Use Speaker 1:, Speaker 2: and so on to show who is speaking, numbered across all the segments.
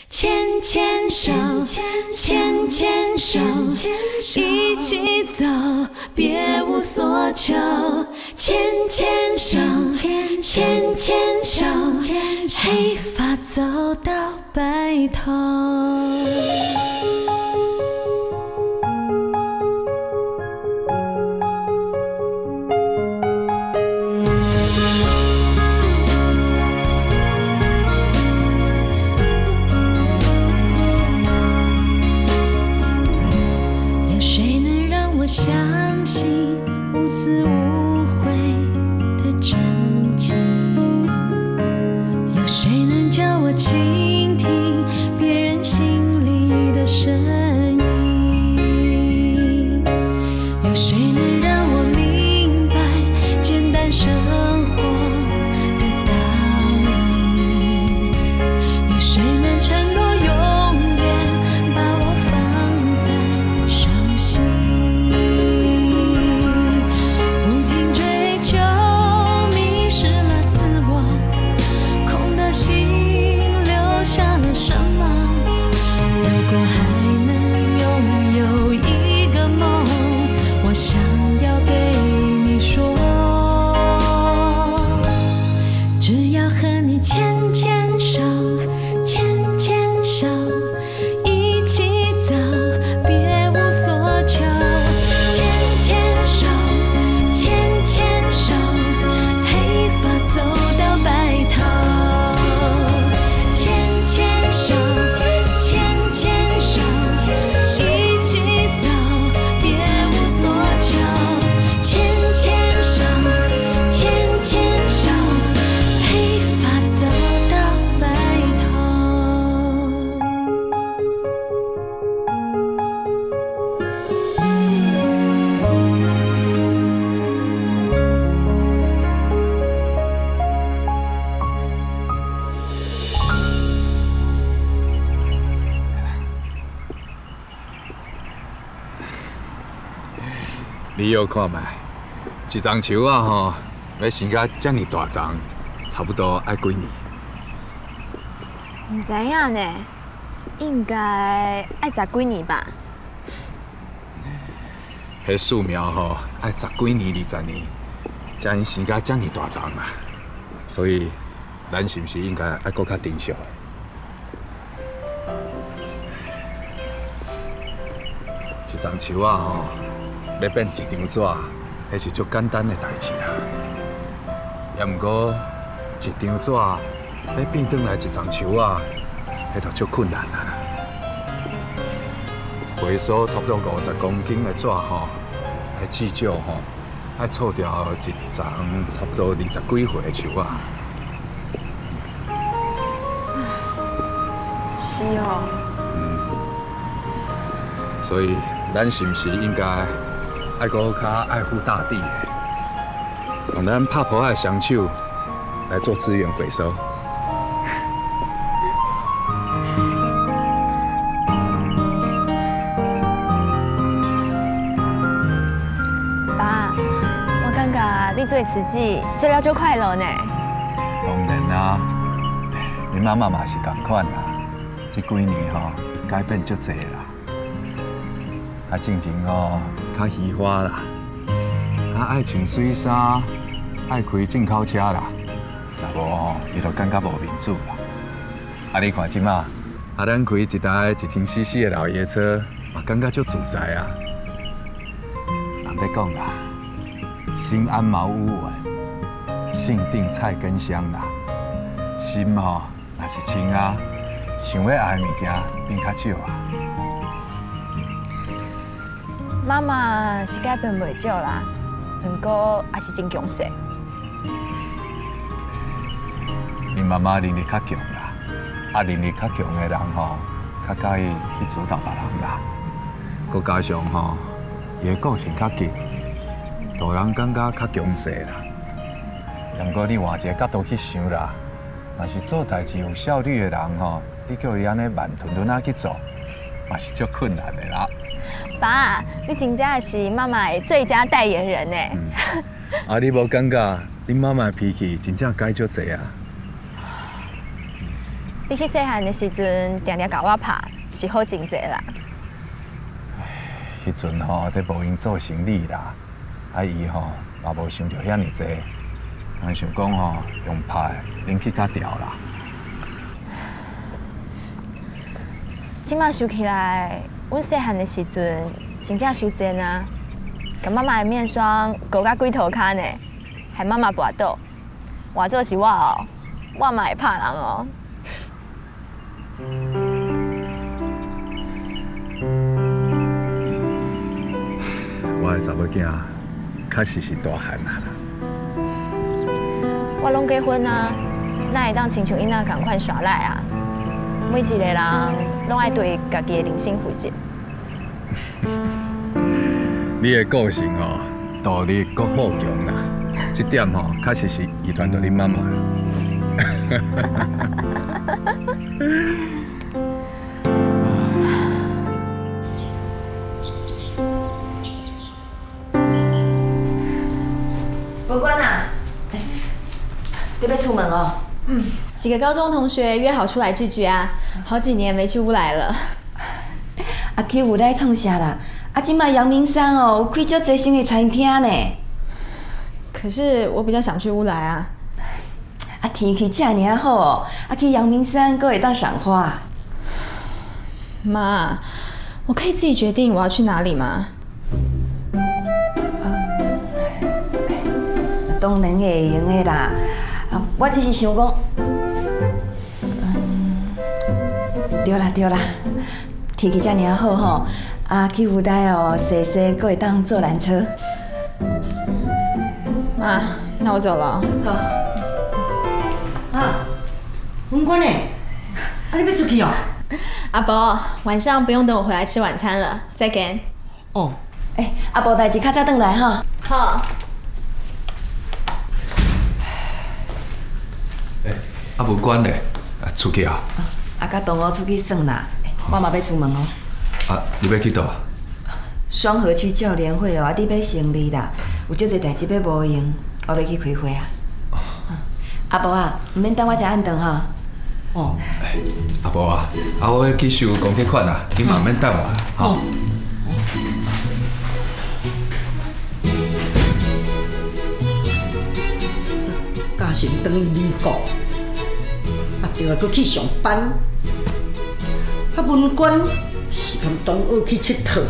Speaker 1: 牵牵手，牵牵手，一起走，别无所求。牵牵手，牵牵手，黑发走到白头。相信无私无悔的真情，有谁能教我倾听别人心里的声音？有谁能让我明白简单生活的道理？有谁能承诺永远把我放在手心？我想要对你说，只要和你牵牵手，牵牵手，一起走，别无所求。牵牵手，牵牵手，黑发走到白头。牵牵手，牵牵手，一起走。牵牵手，牵牵手，黑发走到白头。
Speaker 2: 你又看卖，一丛树啊吼，要生甲这么大丛，差不多爱几年？
Speaker 3: 唔知影呢，应该爱10几年吧。
Speaker 2: 迄树苗吼，爱10几年、20年，才能生甲这么大丛啊。所以，咱是不是应该爱搁较珍惜？一丛树啊吼。要变一张纸，迄是足简单的代志啦。也毋过，一张纸要变转来一丛树啊，迄就足困难啦。回收差不多50公斤的纸吼，至少吼要错掉一丛差不多20几岁的树啊。
Speaker 3: 是哦。
Speaker 2: 所以，咱是毋是应该？爱搁较爱护大地，用咱拍破的双手来做资源回收。
Speaker 3: 爸，我感觉你做慈济做了就快乐呢。
Speaker 2: 当然啦，恁妈妈嘛是同款啦。这几年吼，改变足侪啦。啊，进前吼。较喜欢啦，爱穿水衫，爱开进口车啦，若无吼，伊就感觉无面子啦。你看即马，咱开一台1000cc 的老爷车，嘛感觉足自在啊。人在讲啦，心安茅屋稳，性定菜根香啦。心吼若是清啊，想要爱的物件变较少啊。
Speaker 3: 妈妈是改变袂少啦，不过也是真强势。
Speaker 2: 恁妈妈能力较强啦，能力较强的人吼，较介意去主导别人啦。佮加上吼，伊的个性较急，大人感觉较强势啦。不过你换一个角度去想啦，若是做代志有效率的人吼，你叫伊安尼慢吞吞啊去做，嘛是足困难的啦。
Speaker 3: 爸，你真正是妈妈的最佳代言人呢。
Speaker 2: 你无感觉恁妈妈脾气真正改足侪啊？
Speaker 3: 你去细汉的时阵，常常甲我拍，是好真济啦。
Speaker 2: 迄阵吼，伫无闲做生理啦，伊吼嘛无想到遐尼济，俺想讲吼用拍恁去较调啦。
Speaker 3: 即马想起来，阮细汉的时阵，真正伤贱啊！甲妈妈的面霜勾到几头骹呢，害妈妈跋倒。换做是我哦，我嘛会拍人哦。
Speaker 2: 我的查某囝确实是大汉啊啦。
Speaker 3: 我拢结婚啊，哪会当亲像囡仔共款耍赖啊？每一个人拢爱对家己的人生负责。
Speaker 2: 你的个性哦，道理阁好强啦，这点吼确实是遗传到恁妈妈。
Speaker 4: 伯官啊，你要出门哦？
Speaker 1: 几个高中同学约好出来聚聚啊，好几年没去乌来了。
Speaker 4: 啊，去有来创啥啦？啊，即摆阳明山哦，有开足侪新的餐厅呢。
Speaker 1: 可是我比较想去乌来啊。
Speaker 4: 啊，天气这尔好哦，啊，去阳明山阁会当赏花。
Speaker 1: 妈，我可以自己决定我要去哪里吗？
Speaker 4: 当然会用的啦。啊，我只是想讲，对啦对啦，天气这尔好吼，啊，去有来哦，踅踅阁会当坐缆车。
Speaker 1: 妈，那我走了。
Speaker 4: 好。
Speaker 5: 啊，文官呢？啊，你要出去哦？
Speaker 1: 阿伯，晚上不用等我回来吃晚餐了，再见。
Speaker 5: 哦，
Speaker 4: 啊，无代志，较早转来哈。
Speaker 1: 好。
Speaker 2: 啊，无管咧，出去啊？
Speaker 4: 啊，甲同学出去耍啦，我嘛要出门哦。
Speaker 2: 啊，你要去倒？
Speaker 4: 双河区教联会哦，啊，你要成立啦，有足侪代志要无用，我要去开会啊。阿伯啊，唔免等我食暗顿哈。
Speaker 5: 哦，
Speaker 2: 啊无啊，我要去收公积款啊，你慢慢等我啦，吼。
Speaker 5: 家先转去美国，啊，就要搁去上班。啊，文官是跟同学去佚佗，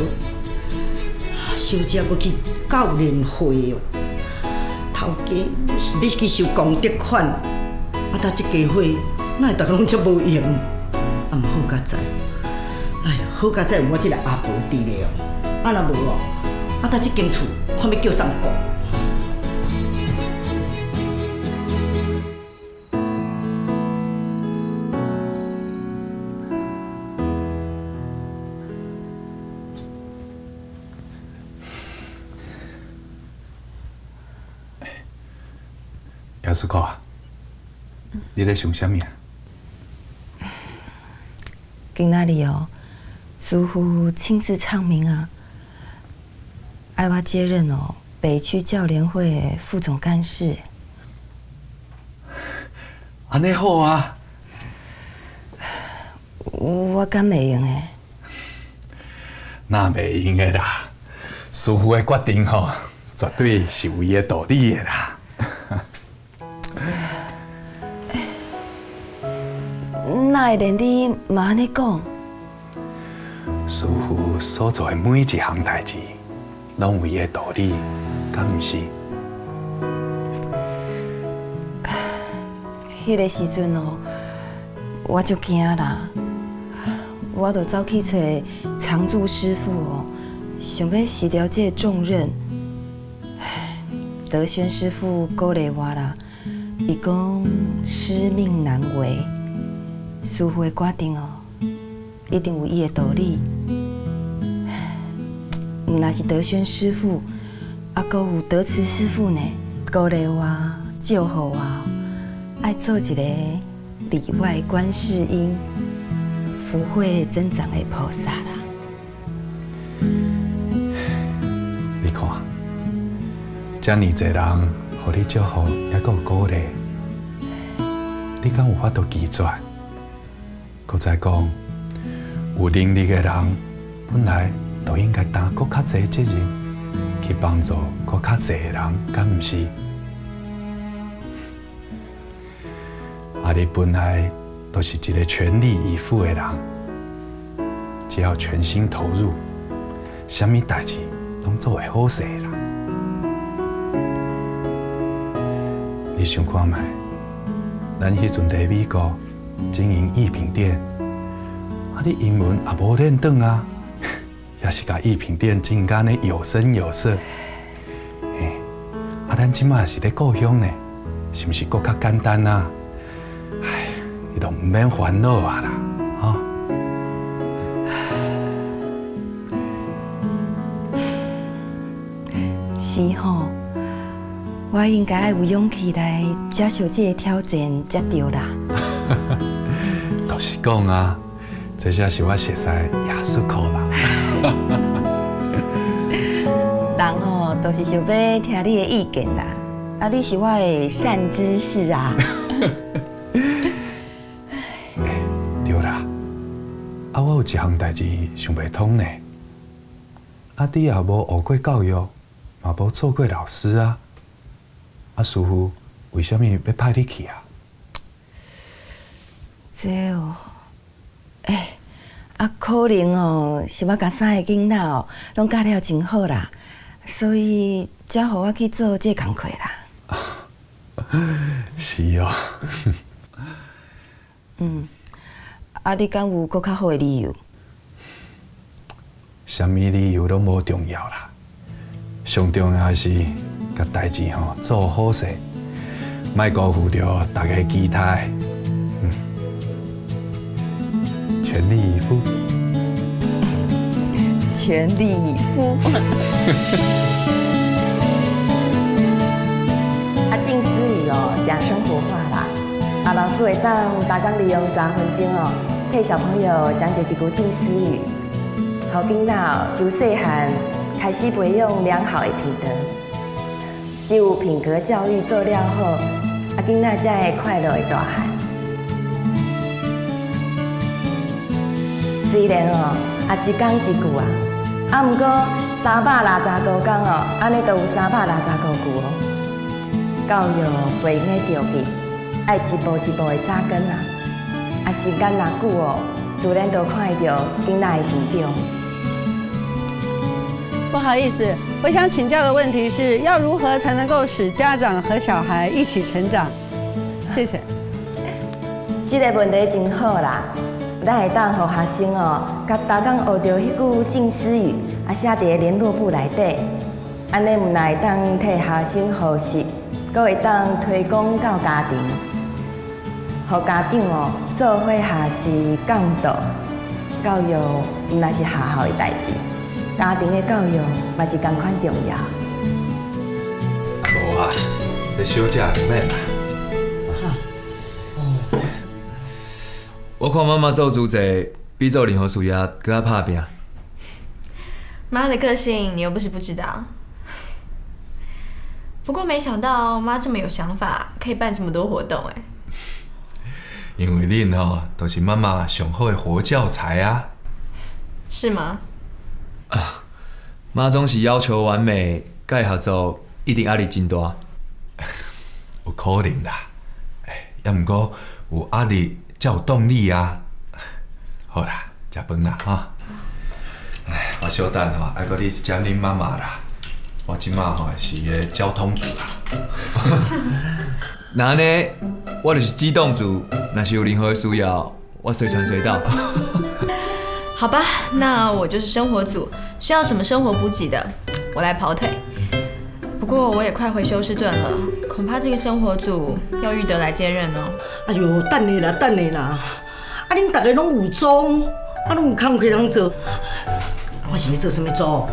Speaker 5: 小姐搁去教练会哦。头家是要去收公积款，啊，搭这家伙哪会逐个拢遮无用？啊，毋好甲在，哎呀，好甲在有我这个阿婆伫咧哦。啊，若无哦，啊，搭这间厝看要叫啥顾？
Speaker 2: 姚思哥啊，你在想啥物啊？
Speaker 4: 今仔日哦，师傅亲自唱名啊，爱我接任哦北区教联会的副总干事。
Speaker 2: 安尼好啊！
Speaker 4: 我敢袂用诶？
Speaker 2: 那袂用的啦，师傅的决定吼，绝对是有伊的道理的啦。
Speaker 4: 哪会连你嘛安尼讲？
Speaker 2: 师傅所做的每一项代志，拢有伊的道理，敢毋是？
Speaker 4: 迄个时阵哦，我就惊啦，我就走去找常驻师傅哦，想要辞掉这个重任。德轩师傅鼓励我啦，伊讲师命难违，师傅的决定哦，一定有伊的道理。若是德轩师傅，啊，阁有德慈师傅呢，鼓励我、祝福我，爱做一个里外观世音、福慧增长的菩萨啦。
Speaker 2: 你看，遮尔侪人，互你祝福，还阁有鼓励，你敢有法度拒绝？搁再讲，有能力的人本来就应该担搁较侪责任，去帮助搁较侪的人，敢毋是？啊，你本来就是一个全力以赴的人，只要全心投入，啥物代志拢做会好势啦。你想看觅，咱迄阵在美国经营艺品店，啊，你英文也无练转啊，也是甲艺品店经营安尼有声有色。嘿，啊，咱即马是咧故乡呢，是毋是搁较简单啊？哎，你都毋免烦恼啊啦，吼、
Speaker 4: 是吼，我应该要有勇气来接受这个挑战才对啦。
Speaker 2: 就是讲啊，这才是我熟悉艺术课啦。
Speaker 4: 人吼都是想要听你的意见啦，啊，你是我的善知识啊。
Speaker 2: 对啦，啊，我有一项代志想袂通呢。啊，你也无学过教育，嘛无做过老师啊。啊，师傅为什么要派你去啊？
Speaker 4: 这哦，可能哦，是我甲三个囡仔哦，拢教了真好啦，所以才互我去做这工课啦。
Speaker 2: 是哦。
Speaker 4: 啊，你敢有搁较好的理由？
Speaker 2: 什么理由拢无重要啦，上重要的是甲代志吼做好势，莫辜负着大家期待。全力以赴。
Speaker 4: 全力以赴。静思语哦，讲生活化啦。老师会当大工利用30分钟哦，替小朋友讲解一句静思语，好囡仔自细汉开始培养良好的品德。只有品格教育做了好，囡仔才会快乐的大汉。虽然哦，一讲一句啊，毋过369天哦，安尼都有369句哦。教育培养的条件，爱一步一步的扎根啊。时间若久哦，自然就看会到囡仔的成长。
Speaker 6: 不好意思，我想请教的问题是要如何才能够使家长和小孩一起成长？谢谢。
Speaker 4: 这个问题真好啦，咱会当互学生哦，甲大工学到迄句静思语，写伫联络簿内底，安尼毋但会当替学生学习，阁会当推广到家庭，互家长哦做伙学习讲道。教育毋但是学校的代志。家庭的教育嘛是同款重要。
Speaker 2: 无啊，这小姐唔免啦。
Speaker 7: 我看妈妈做主席比做任何事业更加打拼。
Speaker 3: 妈的个性你又不是不知道，不过没想到妈这么有想法，可以办这么多活动哎。
Speaker 2: 因为恁哦，都是妈妈上好的活教材啊。
Speaker 3: 是吗？
Speaker 7: 妈总是要求完美，甲合作一定压力真大。
Speaker 2: 有可能啦，也毋过有压力才有动力啊。好啦，食饭啦哈。我小等吼，爱搁你食恁妈妈啦。我即马吼是个交通组啦。
Speaker 7: 那呢，我就是机动组，若是有任何需要，我随传随到。
Speaker 3: 好吧，那我就是生活组，需要什么生活补给的，我来跑腿。不过我也快回休斯顿了，恐怕这个生活组要玉德来接任哦。
Speaker 5: 哎呦，等下啦，等下啦！恁大家拢有组，拢有工课通做。我是要做什么组？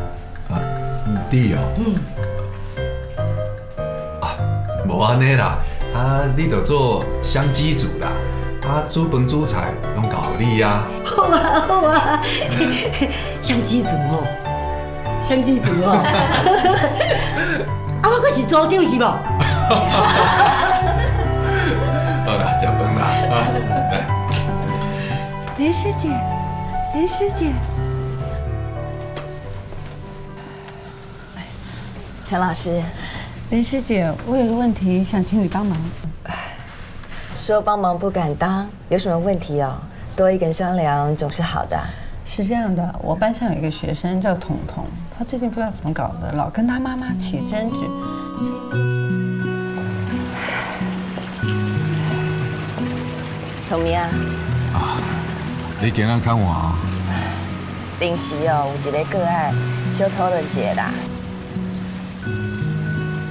Speaker 2: 你哦。无安尼啦，你就做相机组啦，煮饭煮菜拢交你啊。
Speaker 5: 好啊，好啊，相机组哦，相机组哦。我可是组长是无？
Speaker 2: 好啦，食饭啦，来。
Speaker 6: 林师姐，林师姐，
Speaker 4: 陈老师，
Speaker 6: 林师姐，我有个问题想请你帮忙。
Speaker 4: 说帮忙不敢当，有什么问题哦？多一个人商量总是好的。
Speaker 6: 是这样的，我班上有一个学生叫彤彤，他最近不知道怎么搞的，老跟他妈妈起争执。
Speaker 4: 聪明啊！
Speaker 2: 你今仔看我哦，
Speaker 4: 临时哦，有一个个案，小讨论一下啦。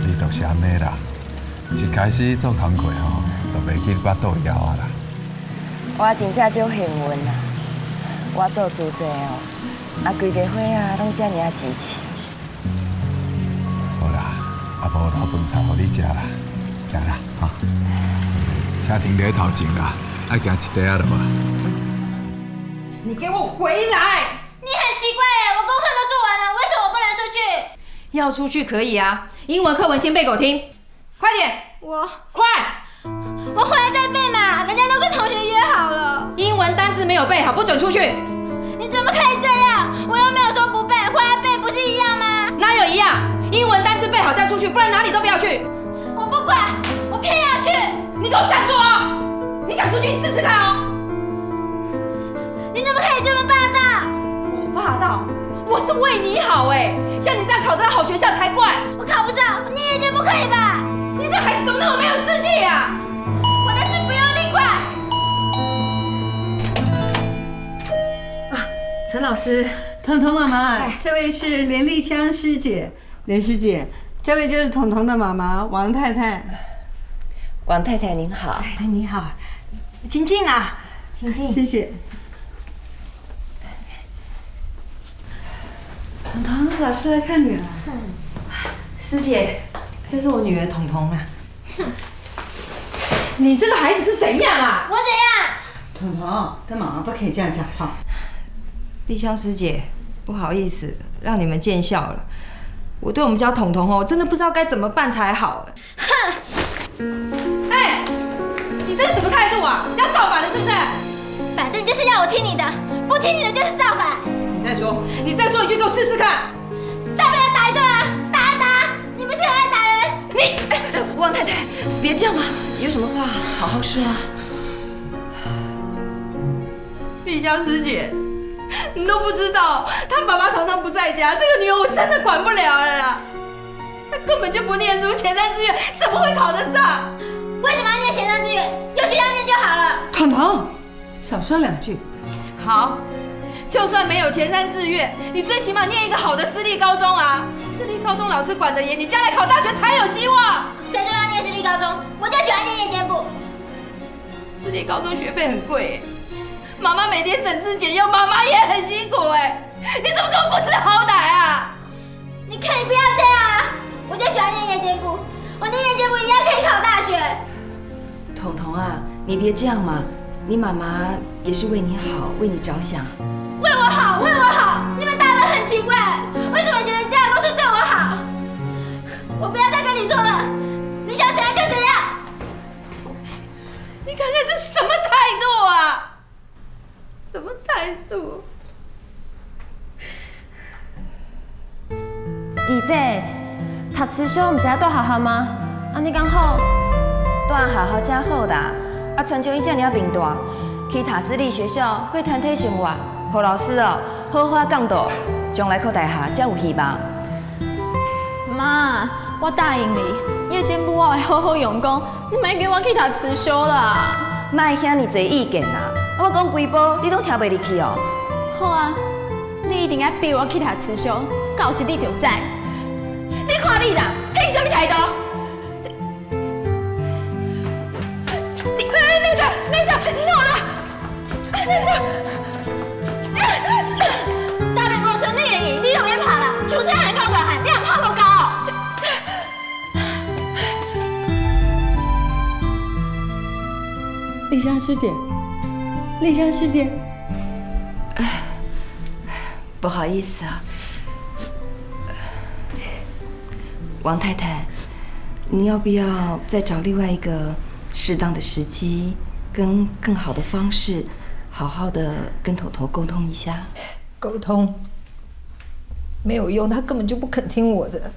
Speaker 2: 你就是安尼啦。一开始做工课吼，就袂去巴肚枵啊啦。
Speaker 4: 我真正少幸运啦，我做主席哦，规个伙啊，拢遮尔啊支持。
Speaker 2: 好啦，无老饭菜互你食啦，行啦，哈。车停在头前啦，爱行一块仔落啊。
Speaker 5: 你给我回来！
Speaker 1: 你很奇怪耶，我功课都做完了，为什么我不能出去？
Speaker 8: 要出去可以啊，英文课文先背给我听，快点！快！
Speaker 1: 我回来再背嘛，人家都跟同学约好了。
Speaker 8: 英文单字没有背好，不准出去。
Speaker 1: 你怎么可以这样？我又没有说不背，回来背不是一样吗？
Speaker 8: 哪有一样？英文单字背好再出去，不然哪里都不要去。
Speaker 1: 我不管，我偏要去。
Speaker 8: 你给我站住哦！你敢出去，你试试看哦！
Speaker 1: 你怎么可以这么霸道？
Speaker 8: 我霸道？我是为你好哎，像你这样考得到好学校才怪。
Speaker 1: 我考不上，你也就不可以吧？
Speaker 8: 你这孩子怎么那么没有志气呀？
Speaker 1: 我的事不用你管。
Speaker 4: 陈老师，
Speaker 6: 彤彤妈妈，这位是连丽香师姐，连师姐，这位就是彤彤的妈妈王太太。
Speaker 4: 王太太您好。
Speaker 6: 哎，你好，
Speaker 8: 请进啦，
Speaker 4: 请进。
Speaker 6: 谢谢。彤彤，老师来看你了。
Speaker 4: 师姐，这是我女儿彤彤啊。
Speaker 8: 你这个孩子是怎样啊？
Speaker 1: 我怎样？
Speaker 6: 彤彤，跟妈妈不可以这样讲话。
Speaker 8: 丽香师姐，不好意思，让你们见笑了。我对我们家彤彤哦，真的不知道该怎么办才好。哼！哎，你这是什么态度啊？要造反了是不是？
Speaker 1: 反正就是要我听你的，不听你的就是造反。
Speaker 8: 你再说一句，给我试试看。
Speaker 1: 大不了打一顿啊，打啊打啊！你不是很爱打人？
Speaker 8: 你，
Speaker 4: 王太太，别这样嘛，有什么话好好说啊。
Speaker 8: 丽香师姐，你都不知道，他爸爸常常不在家，这个女儿我真的管不了了啦。她根本就不念书，前3志愿怎么会考得上？
Speaker 1: 为什么要念前3志愿？有学校念就好了。
Speaker 6: 彤彤，少说2句。
Speaker 8: 好，就算没有前3志愿，你最起码念一个好的私立高中啊！私立高中老师管得严，你将来考大学才有希望。
Speaker 1: 谁说要念私立高中？我就喜欢念夜间部。
Speaker 8: 私立高中学费很贵，妈妈每天省吃俭用，妈妈也很辛苦哎。你怎么这么不知好歹啊？
Speaker 1: 你可以不要这样啊！我就喜欢念夜间部，我念夜间部一样可以考大学。
Speaker 4: 彤彤啊，你别这样嘛，你妈妈也是为你好，为你着想。
Speaker 1: 为我好，为我好，你们大人很奇怪，为什么觉得这样都是对我好？我不要再跟你说了，你想怎样就怎样。
Speaker 8: 你看看这什么态度啊？什么态度？
Speaker 3: 姨姐，读私小唔是要住学校吗？安尼刚好。
Speaker 4: 住学校真好啦，啊，亲像伊这尔面大，去读私立学校，过团体生活，互老师哦好好教导，将来考大学才有希望。
Speaker 3: 妈，我答应你，夜间部我会好好用功，你莫叫我去读私小啦。
Speaker 4: 莫遐尼侪意见啦，我讲规部你拢听袂入去哦。
Speaker 3: 好啊，你一定要逼我去读私小，到时你就知。
Speaker 8: 你看你啦，迄是什么态度？
Speaker 1: 大饼我存的原因，你有别怕啦，出声喊高管喊，你也怕不高。
Speaker 6: 丽香师姐，丽香师姐，
Speaker 4: 不好意思啊，王太太，你要不要再找另外一个适当的时机，跟更好的方式，好好的跟头头沟通一下。
Speaker 8: 沟通没有用，他根本就不肯听我的。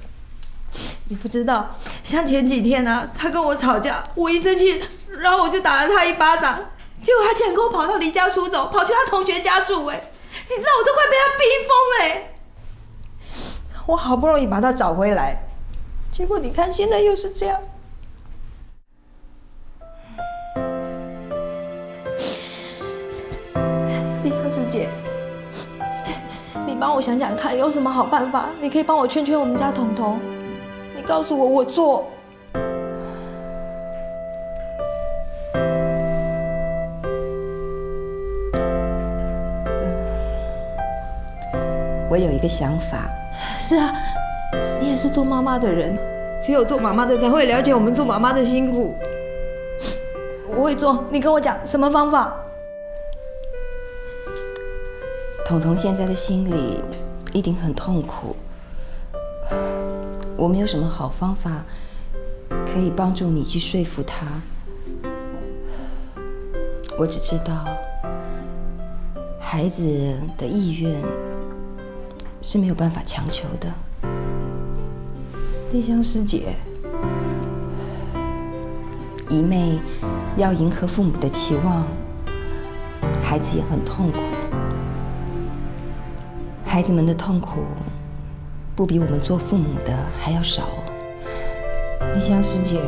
Speaker 8: 你不知道，像前几天啊，他跟我吵架，我一生气，然后我就打了他一巴掌，结果他竟然跟我跑到离家出走，跑去他同学家住。你知道我都快被他逼疯了。我好不容易把他找回来，结果你看现在又是这样。丽香师姐，你帮我想想看，有什么好办法？你可以帮我劝劝我们家彤彤，你告诉我，我做。
Speaker 4: 我有一个想法。
Speaker 8: 是啊，你也是做妈妈的人，只有做妈妈的才会了解我们做妈妈的辛苦。我会做，你跟我讲什么方法？
Speaker 4: 彤彤现在的心里一定很痛苦，我没有什么好方法可以帮助你去说服他。我只知道孩子的意愿是没有办法强求的。
Speaker 8: 丽香师姐，
Speaker 4: 姨妹要迎合父母的期望，孩子也很痛苦。孩子们的痛苦不比我们做父母的还要少。
Speaker 8: 丽香师姐，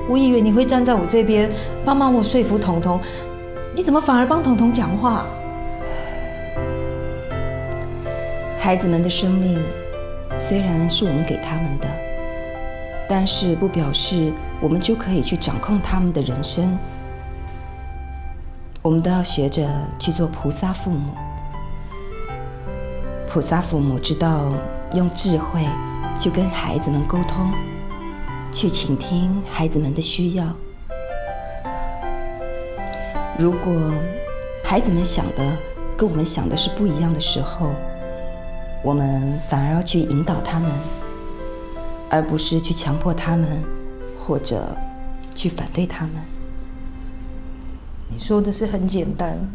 Speaker 8: 我以为你会站在我这边，帮忙我说服彤彤，你怎么反而帮彤彤讲话？
Speaker 4: 孩子们的生命虽然是我们给他们的，但是不表示我们就可以去掌控他们的人生。我们都要学着去做菩萨父母。菩萨父母知道用智慧去跟孩子们沟通，去倾听孩子们的需要。如果孩子们想的跟我们想的是不一样的时候，我们反而要去引导他们，而不是去强迫他们，或者去反对他们。
Speaker 8: 你说的是很简单，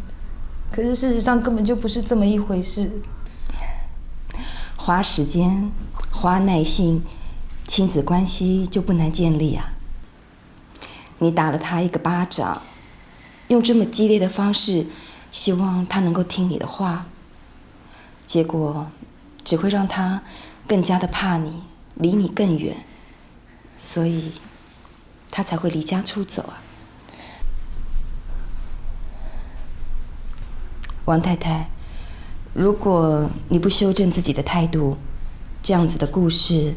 Speaker 8: 可是事实上根本就不是这么一回事。
Speaker 4: 花时间，花耐性，亲子关系就不难建立啊。你打了他一个巴掌，用这么激烈的方式，希望他能够听你的话，结果只会让他更加的怕你，离你更远，所以他才会离家出走啊。王太太，如果你不修正自己的态度，这样子的故事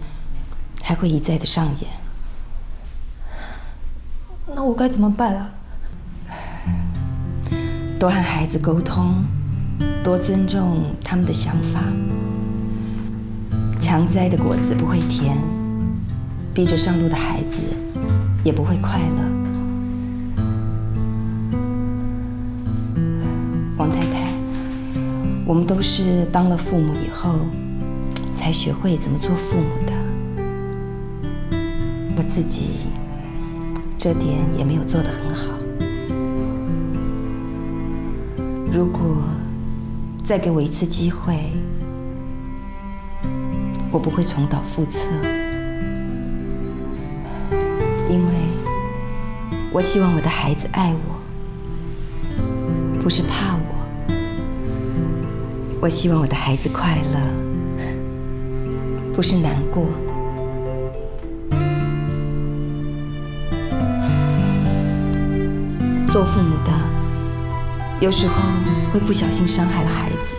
Speaker 4: 还会一再的上演。
Speaker 8: 那我该怎么办啊？
Speaker 4: 多和孩子沟通，多尊重他们的想法。强摘的果子不会甜，逼着上路的孩子也不会快乐。王太太，我们都是当了父母以后，才学会怎么做父母的。我自己这点也没有做得很好。如果再给我一次机会，我不会重蹈覆辙，因为我希望我的孩子爱我，不是怕我。我希望我的孩子快乐，不是难过。做父母的，有时候会不小心伤害了孩子。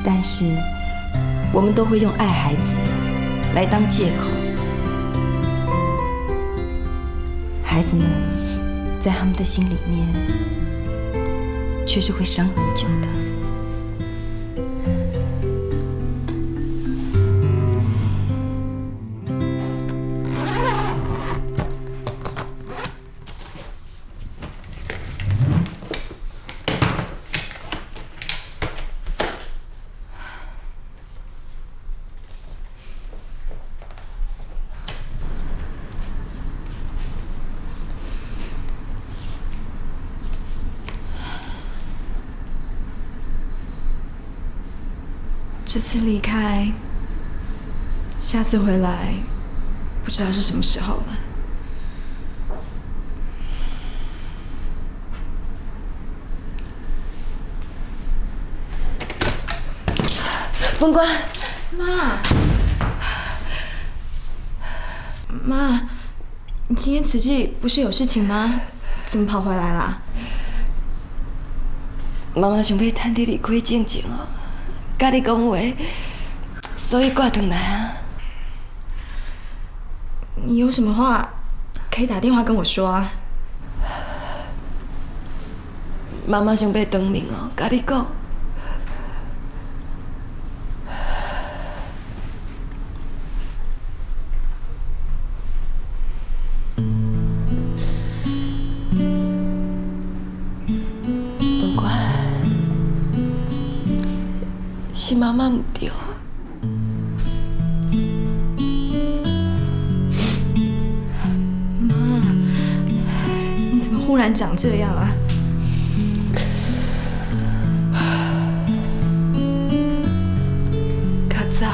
Speaker 4: 但是，我们都会用爱孩子来当借口。孩子们在他们的心里面，却是会伤很久的。
Speaker 8: 这次离开，下次回来，不知道是什么时候了。
Speaker 4: 本官，
Speaker 8: 妈，你今天慈济不是有事情吗？怎么跑回来啦？
Speaker 4: 妈妈想要趁你离开之前哦，甲你讲话，所以挂转来啊。
Speaker 8: 你有什么话可以打电话跟我说啊。
Speaker 4: 妈妈想要当面哦，甲你讲。本官，是妈妈唔对。
Speaker 8: 你怎么忽然长这样啊？
Speaker 4: 较早，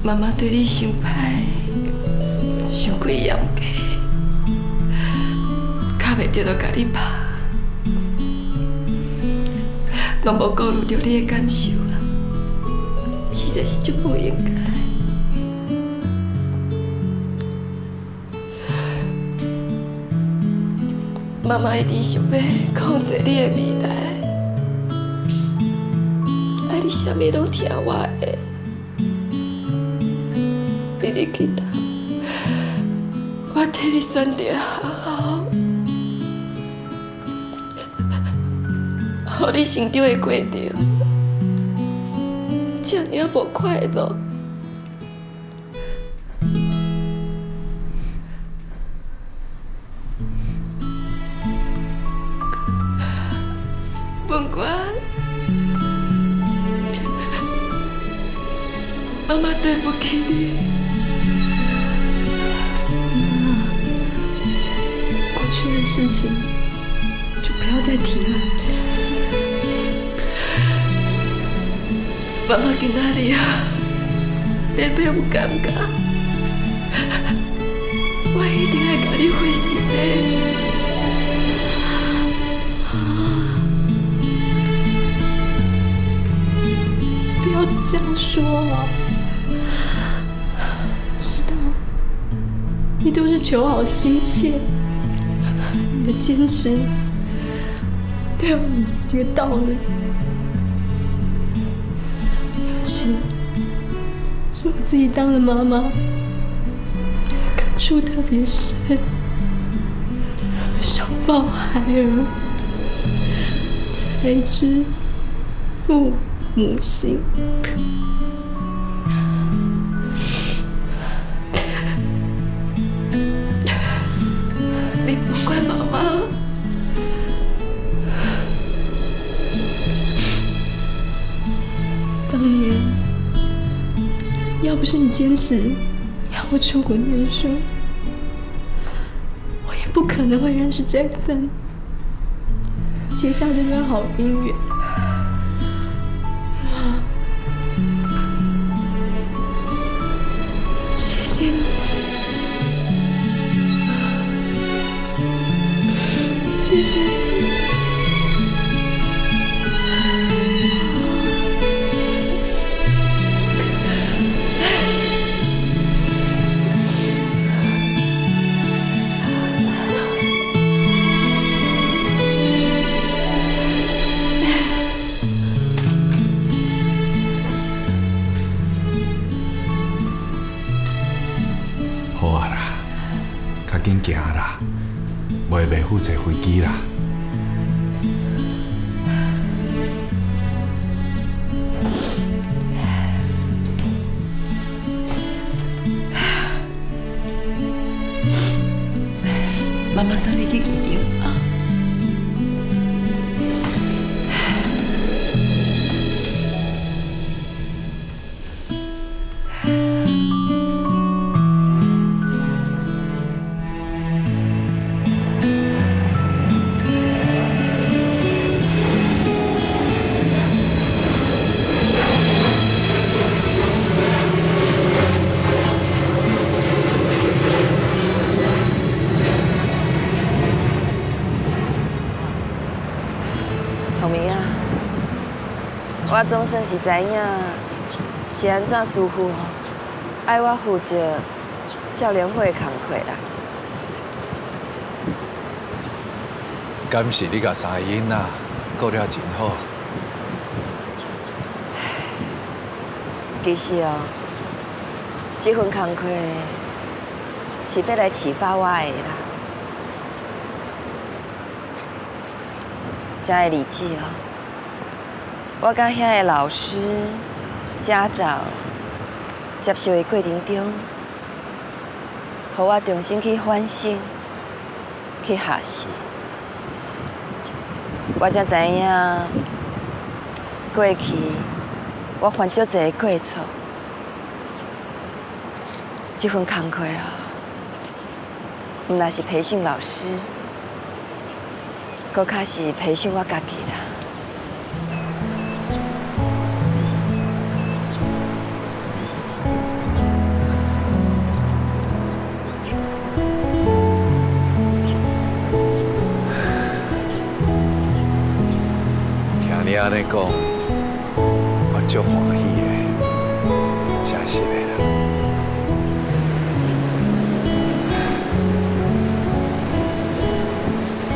Speaker 4: 妈妈对你伤歹，伤过严格，卡袂着就甲你拍，拢无顾虑着你的感受啊，实在是足不应该。妈妈一直想要控制你的未来，爱你啥物拢听我的，比你其他，我替你选择好好，互你成长的过程，这尔无快乐。本官，妈妈对不起你。
Speaker 8: 过去的事情就不要再提了。
Speaker 4: 妈妈今仔日啊，特别有感觉，我一定会甲你回信的。
Speaker 8: 不要这样说啊！知道你都是求好心切，你的坚持都有你自己的道理，尤其是我自己当了妈妈，感触特别深，手抱孩儿，才知父母心。
Speaker 4: 你不怪妈妈，
Speaker 8: 当年要不是你坚持要我出国念书，我也不可能会认识 Jackson， 结下这段好姻缘。谢谢你，谢谢你。
Speaker 2: 好啊啦，较紧行啦，袂袂负坐飞机啦。
Speaker 4: 妈妈送你去机场啊。
Speaker 9: 聪明啊！我总算是知影是安怎师傅爱我负责教练会的工课啦。
Speaker 2: 敢是你甲三个囡仔顾了真好。
Speaker 9: 其实哦，这份工课是要来启发我的啦。这个日子哦，我甲遐个老师、家长接受的过程中，互我重新去反省、去学习。我才知影，过去我犯足侪过错。这份工课啊，毋但是培训老师，搁较是培训我家己啦。
Speaker 2: 听你安尼讲，我足欢喜的，真是的啦。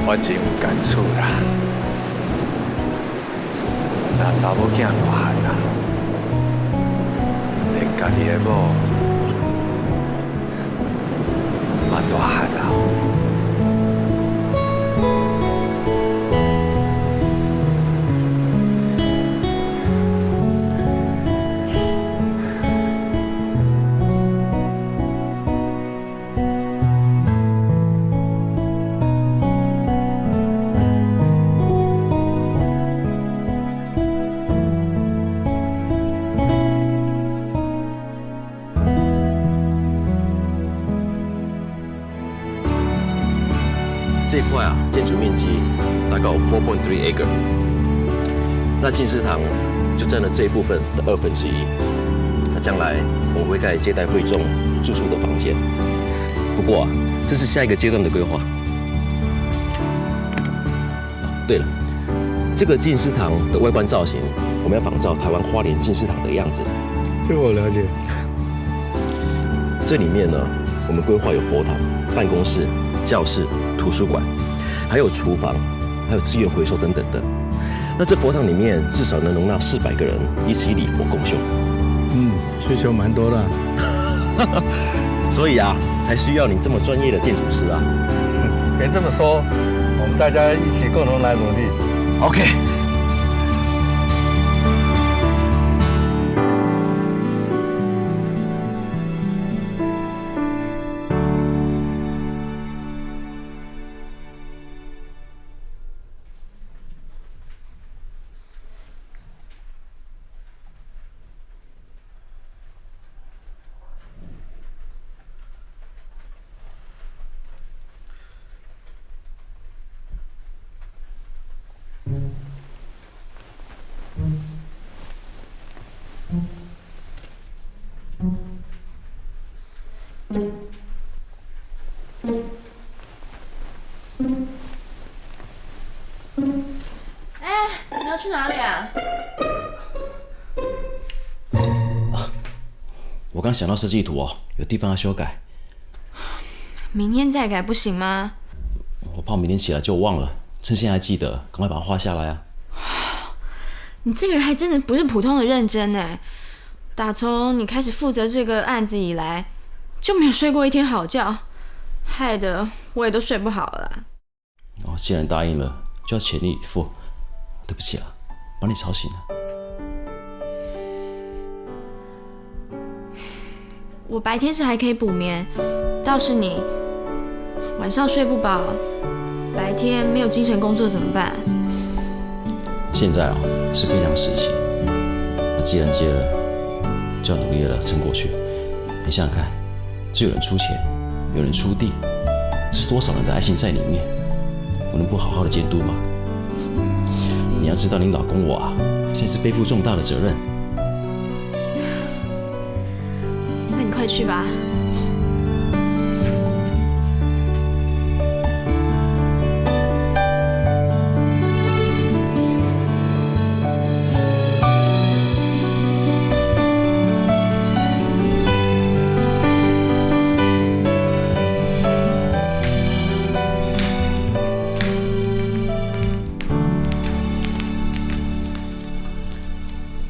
Speaker 2: 我真有感触啦。那查某囝大汉啦，连家己的某嘛大汉啦。
Speaker 10: 这块啊，建筑面积大概有4.3 acre， 那进食堂就占了这一部分的1/2。那将来我们会盖接待会众住宿的房间。不过啊，这是下一个阶段的规划。对了，这个进食堂的外观造型，我们要仿照台湾花莲进食堂的样子。
Speaker 11: 这个我了解。
Speaker 10: 这里面呢，我们规划有佛堂、办公室、教室、图书馆，还有厨房，还有资源回收等等的。那这佛堂里面至少能容纳400个人一起礼佛共修。
Speaker 11: 需求蛮多的。
Speaker 10: 所以啊，才需要你这么专业的建筑师啊。
Speaker 11: 别这么说，我们大家一起共同来努力。
Speaker 10: OK。
Speaker 3: 你要去哪里啊？
Speaker 10: 我刚想到设计图哦，有地方要修改。
Speaker 3: 明天再改不行吗？
Speaker 10: 我怕明天起来就忘了，趁现在还记得，赶快把它画下来啊！
Speaker 3: 你这个人还真的不是普通的认真哎！打从你开始负责这个案子以来，就没有睡过一天好觉，害得我也都睡不好了。
Speaker 10: 哦，既然答应了，就要全力以赴。对不起啊，把你吵醒了。
Speaker 3: 我白天是还可以补眠，倒是你晚上睡不饱，白天没有精神工作怎么办？
Speaker 10: 现在啊是非常时期，既然接了，就要努力了撑过去。你想想看，这有人出钱，有人出地，是多少人的爱心在里面？我能不好好的监督吗？你要知道，你老公我啊，现在是背负重大的责任。
Speaker 3: 那你快去吧。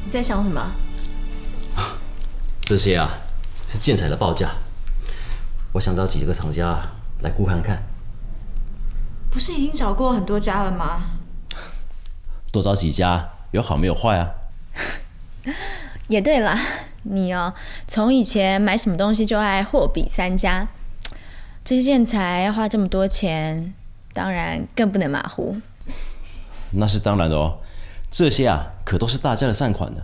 Speaker 3: 你在想什么？
Speaker 10: 这些啊是建材的报价，我想找几个厂家来估看看。
Speaker 3: 不是已经找过很多家了吗？
Speaker 10: 多找几家，有好没有坏啊。
Speaker 3: 也对啦，你从以前买什么东西就爱货比三家，这些建材要花这么多钱，当然更不能马虎。
Speaker 10: 那是当然的哦，这些啊可都是大家的善款呢。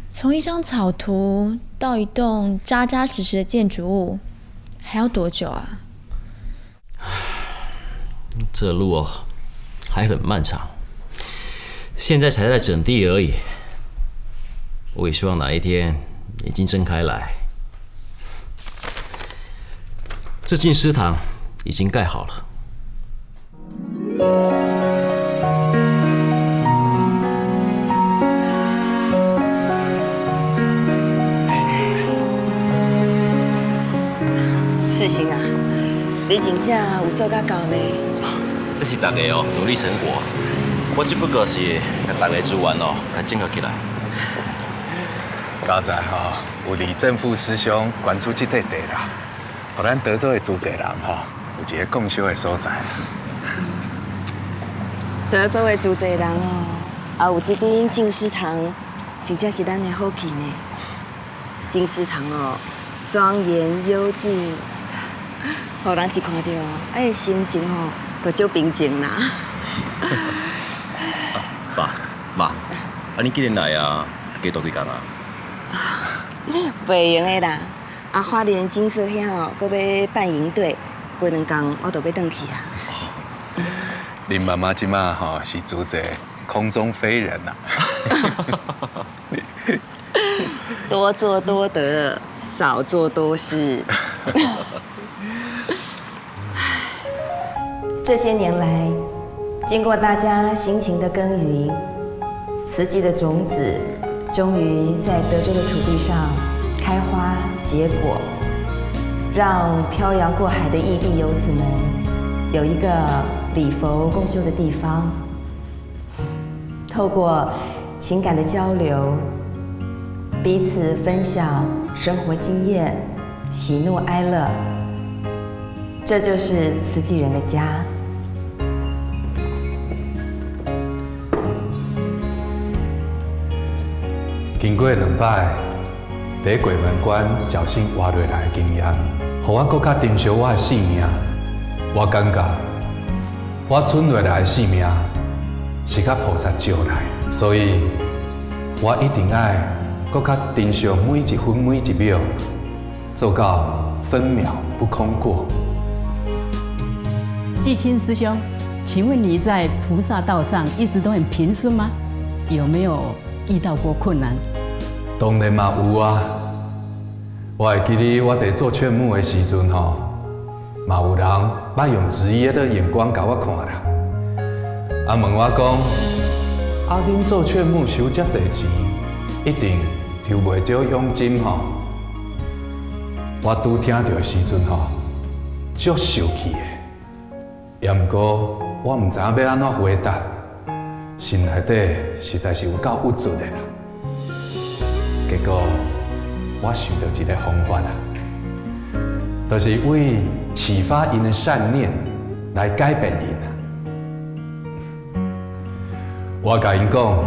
Speaker 3: 从一张草图到一栋扎扎实实的建筑物，还要多久啊？
Speaker 10: 这路哦还很漫长，现在才在整地而已。我也希望哪一天眼睛睁开来，这进师堂已经盖好了。
Speaker 9: 世勋啊，你真正有做甲到呢。
Speaker 10: 这是大家哦努力成果，我只不过是把大家资源哦给整合起来。
Speaker 2: 刚才有李正富师兄关注这块地啦，互咱德州的主持人有一个共修的所在。
Speaker 9: 德州的主持人也有这间静思堂，真正是咱的好气呢。静思堂庄严幽静，互人一看到哎心情都足平静啦。
Speaker 10: 妈，你今年来啊，加多几工啊？
Speaker 9: 袂用的啦，花莲金色遐搁要办营队，过2工我就要转去啊。
Speaker 2: 林妈妈即马是主持空中飞人呐。
Speaker 9: 多做多得，少做多失。这些年来，经过大家辛勤的耕耘，慈济的种子终于在德州的土地上开花结果，让漂洋过海的异地游子们有一个礼佛共修的地方。透过情感的交流，彼此分享生活经验，喜怒哀乐，这就是慈济人的家。
Speaker 11: 经过2摆在鬼门关侥幸活落来的经验，互我更较珍惜我的性命。我感觉我存落来的性命是甲菩萨借来，所以我一定爱更较珍惜每一分每一秒，做到分秒不空过。
Speaker 12: 季青师兄，请问你在菩萨道上一直都很平顺吗？有没有遇到过困难？
Speaker 11: 当然嘛有啊！我会记得我在做劝募的时阵嘛有人捌用质疑的眼光甲我看啦，问我讲，恁做劝募收遮济钱，一定抽袂少佣金我拄听到的时阵足受气的，也毋过我毋知影要安怎回答，心内底实在是有够郁卒的啦。结果我想到一个方法就是为启发因的善念来改变因我甲因讲，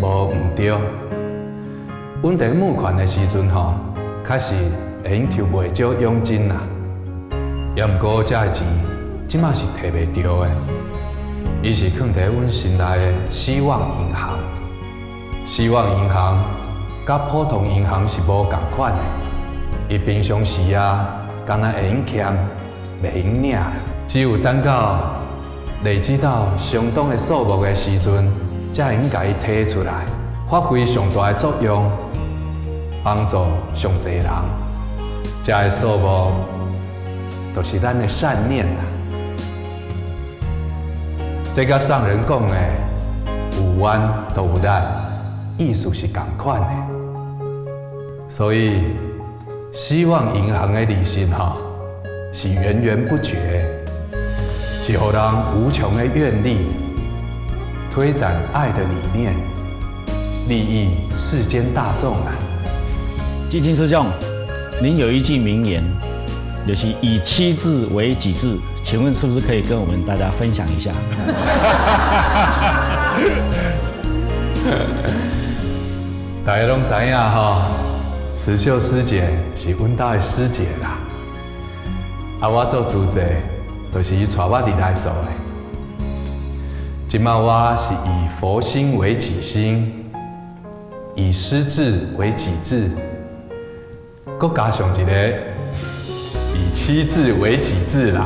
Speaker 11: 无毋对。阮在募款的时阵确实会用抽袂少佣金啦，也毋过这个钱即马是摕袂到的，伊是放伫阮心内的希望银行。希望银行甲普通银行是无共款的，伊平常时敢若会用欠，袂用领啦。只有等到累积到相当的数目的时阵，才会用甲伊摕出来，发挥上大的作用，帮助上侪人。这个数目，就是咱的善念啦。这甲上人讲的有冤都有力，意思是共款的。所以，希望银行的利息是源源不绝，是让人无穷的愿力，推展爱的理念，利益世间大众啊。
Speaker 13: 基金师兄，您有一句名言，就是以妻志为己志，请问是不是可以跟我们大家分享一下？
Speaker 11: 大家拢知影吼，慈秀师姐是阮家的师姐啦。啊，我做主席，就是伊带我入来做的。今麦我是以佛心为己心，以师志为己志，搁加上一个以妻志为己志啦。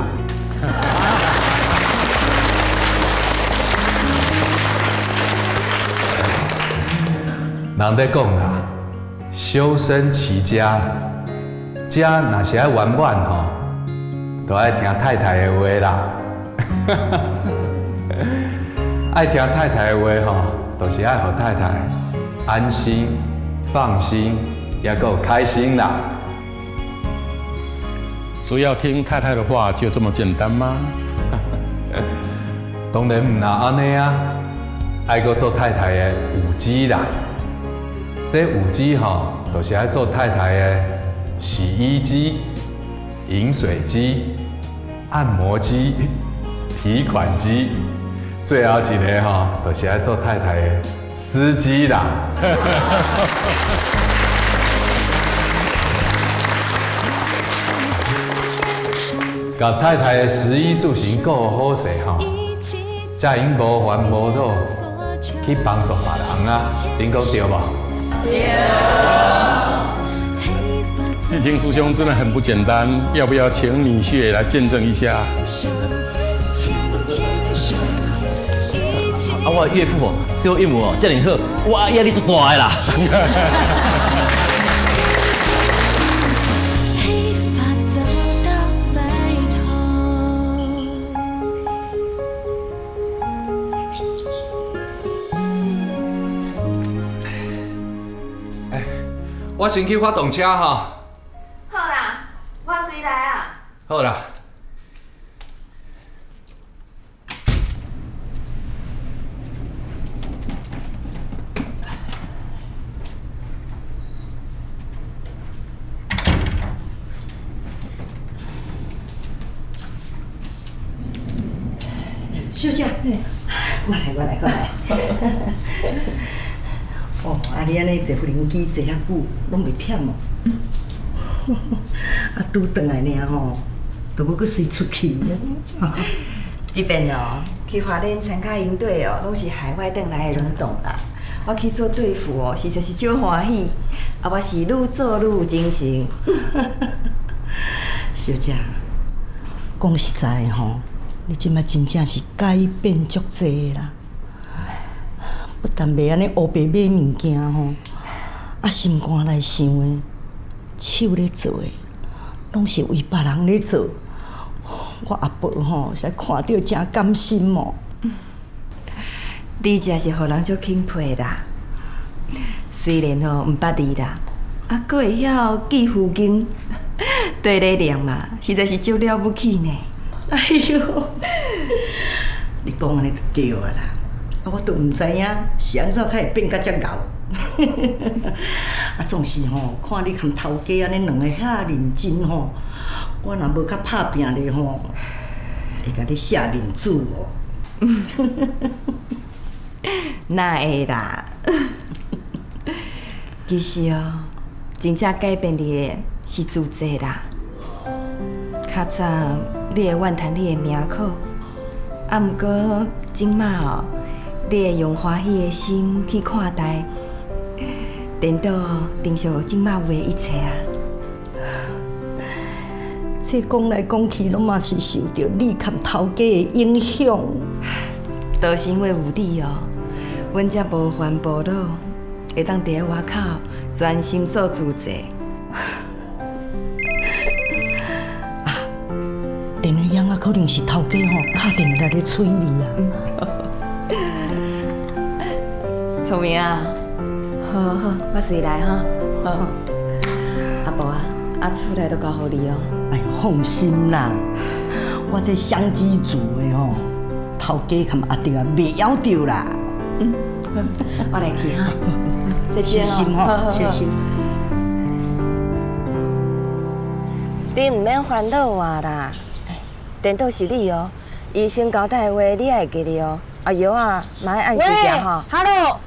Speaker 11: 人在讲啦，修身齐家，家若是爱圆满吼，都爱听太太的话啦。爱听太太的话吼，就是爱互太太安心、放心，也够开心啦。
Speaker 14: 只要听太太的话，就这么简单吗？
Speaker 11: 当然唔那安尼啊，爱搁做太太的有机啦。这有机吼，就是爱做太太的洗衣机、饮水机、按摩机、提款机，最后一个吼，就是爱做太太的司机啦。甲太太的食衣住行顾好势吼，才用无烦无恼去帮助别人啊，恁讲对无？
Speaker 14: 季青师兄真的很不简单，要不要请女婿来见证一下？
Speaker 10: 我岳父哦，对我岳母哦，这么好，我压力就大的啦。
Speaker 11: 我先去发动车哈。
Speaker 9: 好啦，我随来啊。
Speaker 11: 好啦。
Speaker 5: 小姐，我来。哦，啊你安尼坐无人机坐遐久，拢袂忝哦。啊，拄转来尔吼，都要搁随出去。
Speaker 8: 这边哦，去花莲参加营队哦，拢是海外转来的劳动啦。我去做队服哦，实在是少欢喜。啊，我是愈做愈有精神。
Speaker 5: 小姐，讲实在的吼，你即摆真正是改变足济啦。不但袂安尼黑白买物件吼，啊心肝来想的，手咧做的，拢是为别人咧做。我阿婆吼，才看到真甘心哦。
Speaker 8: 你真是互人足钦佩啦。虽然吼毋捌字啦，啊，佫会晓记附经，对力量嘛，实在是足了不起呢。
Speaker 5: 哎呦，你讲安尼就对啊啦。啊，我都毋知影是安怎会变甲遮敖。啊，总是吼，看你含头家安尼两个遐认真吼，我若无较拍拼咧吼，会甲你写面子哦。
Speaker 8: 哪会啦？其实哦，真正改变你的是自责啦。较早你会怨叹你的命苦，啊，毋过即马哦。你会用欢喜的心去看待，颠倒承受即马有的一切啊！
Speaker 5: 这讲来讲去，拢嘛是受到你含头家的影响。
Speaker 8: 都是因为有你哦，阮才无烦无恼，会当伫咧外口专心做主席。
Speaker 5: 啊，电话响啊，可能是头家吼打电话来咧催你啊。
Speaker 8: 聪明啊！好，我随来哈。好，阿婆啊，厝内都交互你哦。
Speaker 5: 哎，放心啦，我这相机做的吼，头家含阿弟啊袂晓着啦。
Speaker 9: 我来去哈，再见
Speaker 5: 小心哦，小心。
Speaker 9: 你唔免烦恼我啦，电脑是你哦，医生交代的话你爱记得哦，啊药啊嘛要按时食哈。
Speaker 15: Hello，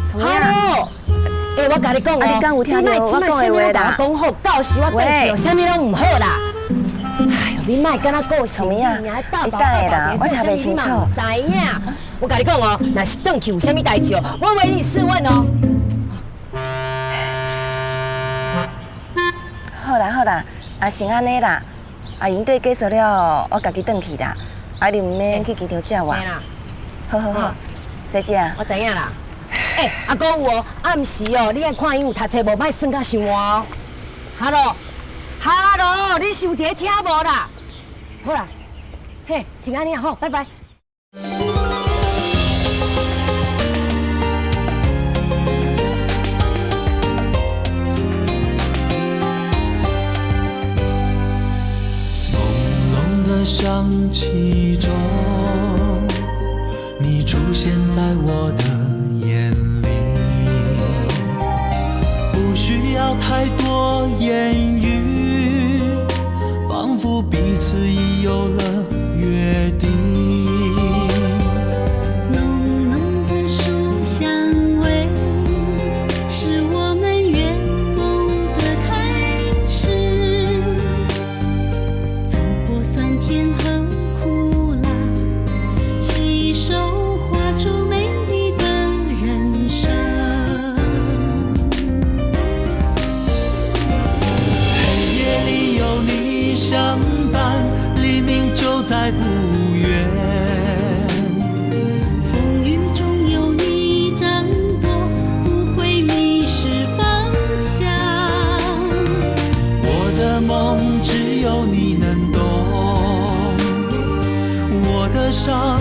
Speaker 9: 怎么样？
Speaker 15: 我甲你讲哦，
Speaker 9: 你敢有听到我讲的话啦？
Speaker 15: 讲好，到时我转去哦，啥物拢唔好啦。哎呦，你莫跟他讲
Speaker 9: 怎么样？你等下啦，我听不清楚。
Speaker 15: 知影？我甲你讲哦，若是转去有啥物代志哦，我为你试问哦。
Speaker 9: 好啦，先安尼啦。营队结束了，我家己转去啦。你唔免去机场接我。好，再见。
Speaker 15: 我知影啦。还佫有哦，暗时哦，你爱看伊有读册无，莫算甲伤晚哦。Hello， 你是有伫听无啦？好啦，嘿，先安尼啊，好，拜拜。
Speaker 16: 的香气中，你出现在我的眼里，不需要太多言语，仿佛彼此已有了约定。
Speaker 1: 浓浓的书香味，是我们圆梦的开始。酸甜和苦辣，携手画出美丽的人生。
Speaker 16: 黑夜里有你相伴，黎明就在不远。
Speaker 1: 风雨中有你掌舵，不会迷失方向。
Speaker 16: 我的梦只有你能懂。我的伤